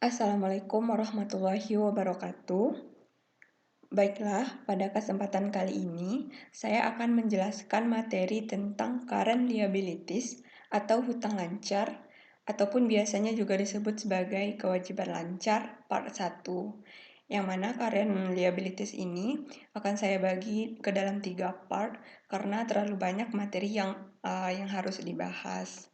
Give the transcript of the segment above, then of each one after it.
Assalamualaikum warahmatullahi wabarakatuh. Baiklah, pada kesempatan kali ini saya akan menjelaskan materi tentang current liabilities atau hutang lancar ataupun biasanya juga disebut sebagai kewajiban lancar part 1. Yang mana current liabilities ini akan saya bagi ke dalam 3 part karena terlalu banyak materi yang harus dibahas.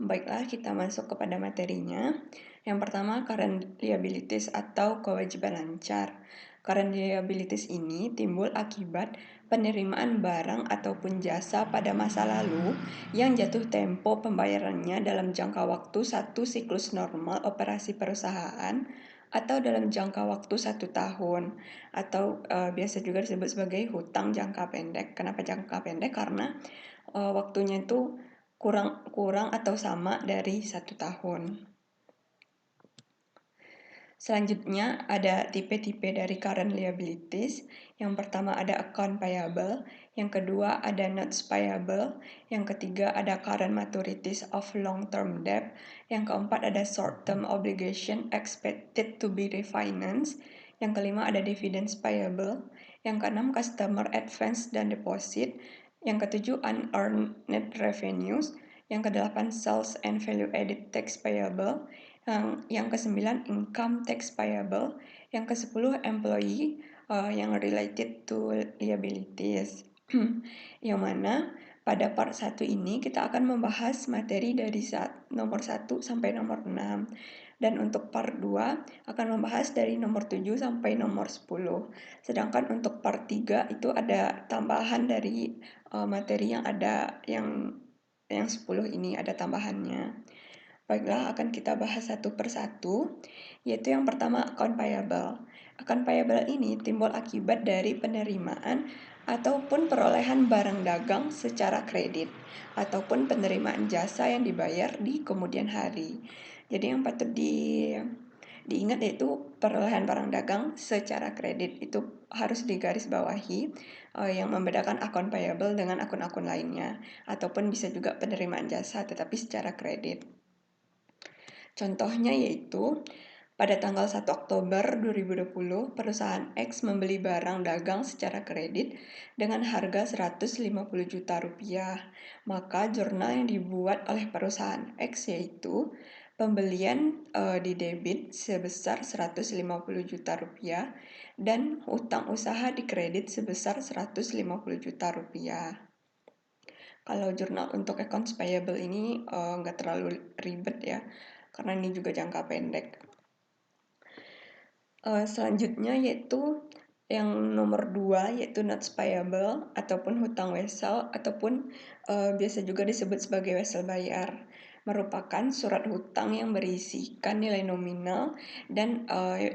Baiklah, kita masuk kepada materinya. Yang pertama, current liabilities atau kewajiban lancar. Current liabilities ini timbul akibat penerimaan barang ataupun jasa pada masa lalu yang jatuh tempo pembayarannya dalam jangka waktu satu siklus normal operasi perusahaan atau dalam jangka waktu 1 tahun atau biasa juga disebut sebagai hutang jangka pendek. Kenapa jangka pendek? Karena waktunya itu kurang atau sama dari 1 tahun. Selanjutnya ada tipe-tipe dari current liabilities. Yang pertama ada account payable, yang kedua ada notes payable, yang ketiga ada current maturities of long-term debt, yang keempat ada short-term obligation expected to be refinanced, yang kelima ada dividends payable, yang keenam customer advance dan deposit, yang ketujuh unearned net revenues, yang kedelapan sales and value added tax payable, yang ke-9 income tax payable, yang ke-10 employee yang related to liabilities. Yang mana pada part 1 ini kita akan membahas materi dari nomor 1 sampai nomor 6. Dan untuk part 2 akan membahas dari nomor 7 sampai nomor 10. Sedangkan untuk part 3 itu ada tambahan dari materi yang ada yang 10 ini ada tambahannya. Baiklah, akan kita bahas satu persatu, yaitu yang pertama account payable. Account payable ini timbul akibat dari penerimaan ataupun perolehan barang dagang secara kredit ataupun penerimaan jasa yang dibayar di kemudian hari. Jadi yang patut diingat yaitu perolehan barang dagang secara kredit itu harus digarisbawahi yang membedakan akun payable dengan akun-akun lainnya ataupun bisa juga penerimaan jasa tetapi secara kredit. Contohnya yaitu pada tanggal 1 Oktober 2020, perusahaan X membeli barang dagang secara kredit dengan harga 150 juta rupiah. Maka jurnal yang dibuat oleh perusahaan X yaitu pembelian di debit sebesar 150 juta rupiah dan utang usaha di kredit sebesar 150 juta rupiah. Kalau jurnal untuk accounts payable ini nggak terlalu ribet ya, karena ini juga jangka pendek. Selanjutnya yaitu yang nomor 2 yaitu notes payable ataupun hutang wesel ataupun biasa juga disebut sebagai wesel bayar, merupakan surat hutang yang berisikan nilai nominal dan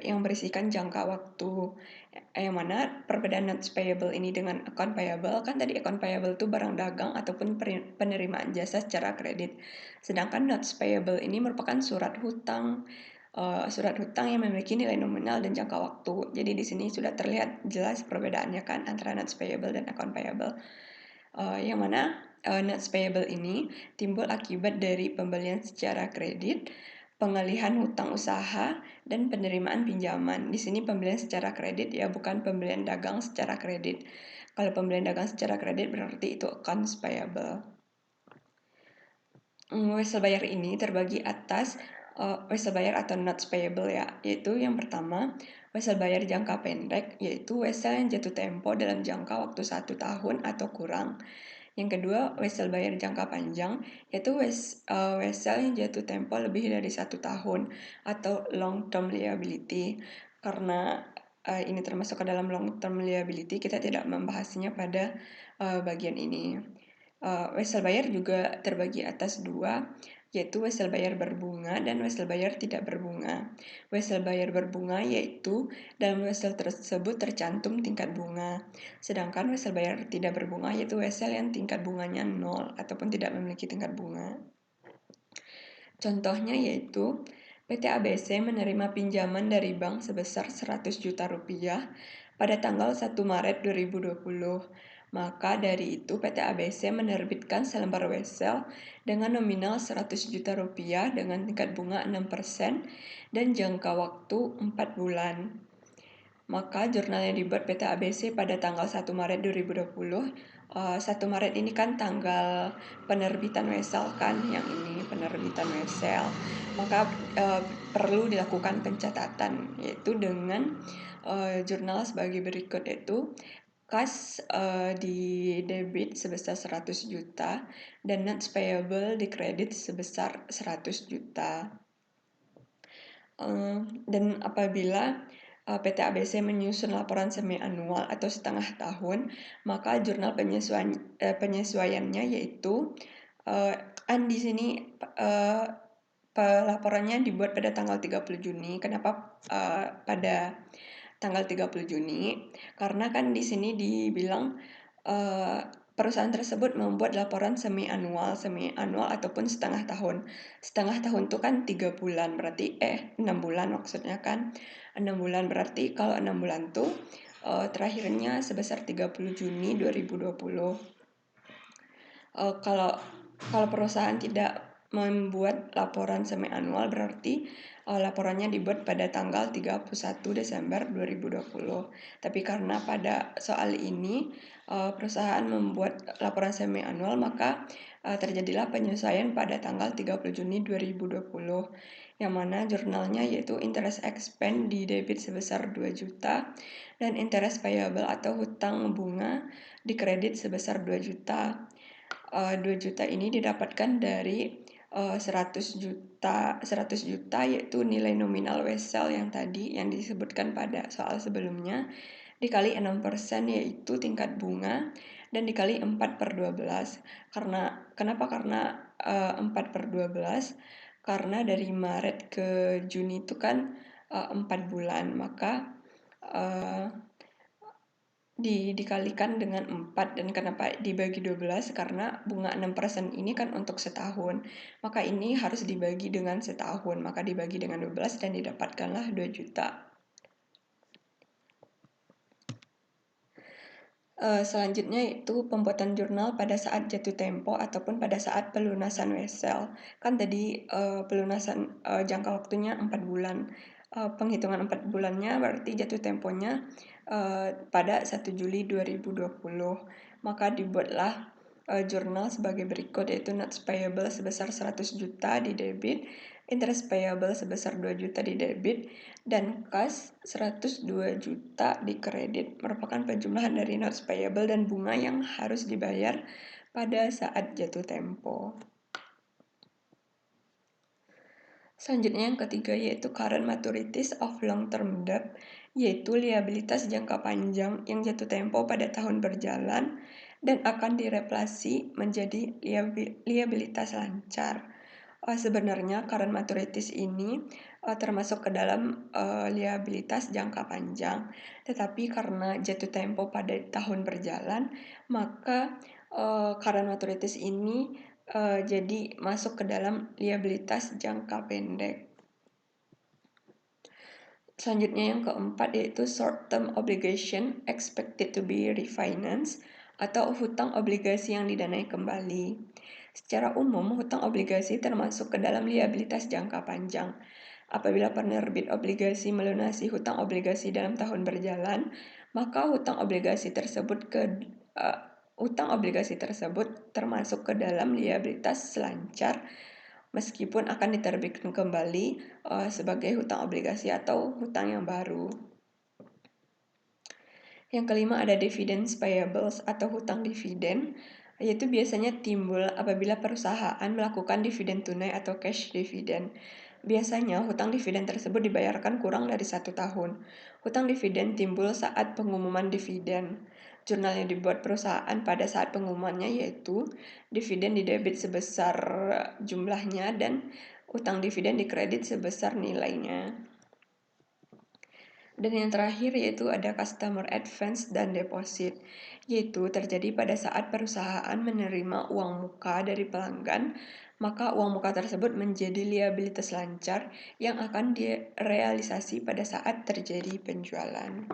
yang berisikan jangka waktu. Yang mana perbedaan notes payable ini dengan account payable, kan tadi account payable itu barang dagang ataupun penerimaan jasa secara kredit. Sedangkan notes payable ini merupakan surat hutang yang memiliki nilai nominal dan jangka waktu. Jadi di sini sudah terlihat jelas perbedaannya kan antara notes payable dan account payable. Yang mana notes payable ini timbul akibat dari pembelian secara kredit, pengalihan hutang usaha, dan penerimaan pinjaman. Di sini pembelian secara kredit ya, bukan pembelian dagang secara kredit. Kalau pembelian dagang secara kredit berarti itu accounts payable. Wesel bayar ini terbagi atas wesel bayar atau notes payable ya, yaitu yang pertama wesel bayar jangka pendek, yaitu wesel yang jatuh tempo dalam jangka waktu 1 tahun atau kurang. Yang kedua wesel bayar jangka panjang, yaitu wesel yang jatuh tempo lebih dari 1 tahun atau long term liability. Karena ini termasuk ke dalam long term liability, kita tidak membahasnya pada bagian ini. Wesel bayar juga terbagi atas 2, yaitu wesel bayar berbunga dan wesel bayar tidak berbunga. Wesel bayar berbunga yaitu dalam wesel tersebut tercantum tingkat bunga. Sedangkan wesel bayar tidak berbunga yaitu wesel yang tingkat bunganya 0 ataupun tidak memiliki tingkat bunga. Contohnya yaitu PT ABC menerima pinjaman dari bank sebesar 100 juta rupiah pada tanggal 1 Maret 2020. Maka dari itu PT ABC menerbitkan selembar wesel dengan nominal 100 juta rupiah dengan tingkat bunga 6% dan jangka waktu 4 bulan. Maka jurnal yang dibuat PT ABC pada tanggal 1 Maret 2020, 1 Maret ini kan tanggal penerbitan wesel kan, yang ini penerbitan wesel. Maka perlu dilakukan pencatatan, yaitu dengan jurnal sebagai berikut, yaitu kas di debit sebesar 100 juta dan notes payable di kredit sebesar 100 juta. Dan apabila PT ABC menyusun laporan semi-anual atau setengah tahun, maka jurnal penyesuaiannya yaitu kan di sini laporannya dibuat pada tanggal 30 Juni. Kenapa pada tanggal 30 Juni? Karena kan di sini dibilang perusahaan tersebut membuat laporan semi-anual ataupun setengah tahun. Setengah tahun itu kan 3 bulan, berarti 6 bulan maksudnya kan. 6 bulan berarti kalau 6 bulan tuh terakhirnya sebesar 30 Juni 2020. Kalau perusahaan tidak membuat laporan semi-anual berarti laporannya dibuat pada tanggal 31 Desember 2020. Tapi karena pada soal ini perusahaan membuat laporan semi-anual, maka terjadilah penyesuaian pada tanggal 30 Juni 2020, yang mana jurnalnya yaitu interest expense di debit sebesar 2 juta dan interest payable atau hutang bunga di kredit sebesar 2 juta. 2 juta ini didapatkan dari 100 juta yaitu nilai nominal wesel yang tadi yang disebutkan pada soal sebelumnya, dikali 6% yaitu tingkat bunga, dan dikali 4/12. Kenapa? Karena 4/12, karena dari Maret ke Juni itu kan 4 bulan, maka dikalikan dengan 4. Dan kenapa dibagi 12? Karena bunga 6% ini kan untuk setahun. Maka ini harus dibagi dengan setahun. Maka dibagi dengan 12 dan didapatkanlah 2 juta. Selanjutnya itu pembuatan jurnal pada saat jatuh tempo ataupun pada saat pelunasan wesel. Kan tadi pelunasan jangka waktunya 4 bulan. Penghitungan 4 bulannya berarti jatuh temponya pada 1 Juli 2020. Maka dibuatlah jurnal sebagai berikut, yaitu notes payable sebesar 100 juta di debit, interest payable sebesar 2 juta di debit, dan kas 102 juta di kredit, merupakan penjumlahan dari notes payable dan bunga yang harus dibayar pada saat jatuh tempo. Selanjutnya yang ketiga yaitu current maturities of long-term debt, yaitu liabilitas jangka panjang yang jatuh tempo pada tahun berjalan dan akan direplasi menjadi liabilitas lancar. Sebenarnya current maturities ini termasuk ke dalam liabilitas jangka panjang, tetapi karena jatuh tempo pada tahun berjalan, maka current maturities ini jadi masuk ke dalam liabilitas jangka pendek. Selanjutnya yang keempat yaitu short term obligation expected to be refinanced, atau hutang obligasi yang didanai kembali. Secara umum, hutang obligasi termasuk ke dalam liabilitas jangka panjang. Apabila penerbit obligasi melunasi hutang obligasi dalam tahun berjalan, maka hutang obligasi tersebut termasuk ke dalam liabilitas selancar meskipun akan diterbitkan kembali sebagai hutang obligasi atau hutang yang baru. Yang kelima ada dividends payables atau hutang dividen, yaitu biasanya timbul apabila perusahaan melakukan dividen tunai atau cash dividend. Biasanya hutang dividen tersebut dibayarkan kurang dari 1 tahun. Hutang dividen timbul saat pengumuman dividen. Jurnal yang dibuat perusahaan pada saat pengumumannya yaitu dividen di debit sebesar jumlahnya dan hutang dividen di kredit sebesar nilainya. Dan yang terakhir yaitu ada customer advance dan deposit, yaitu terjadi pada saat perusahaan menerima uang muka dari pelanggan, maka uang muka tersebut menjadi liabilitas lancar yang akan direalisasi pada saat terjadi penjualan.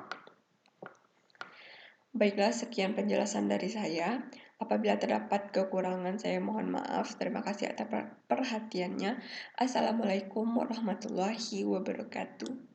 Baiklah, sekian penjelasan dari saya. Apabila terdapat kekurangan, saya mohon maaf. Terima kasih atas perhatiannya. Assalamualaikum warahmatullahi wabarakatuh.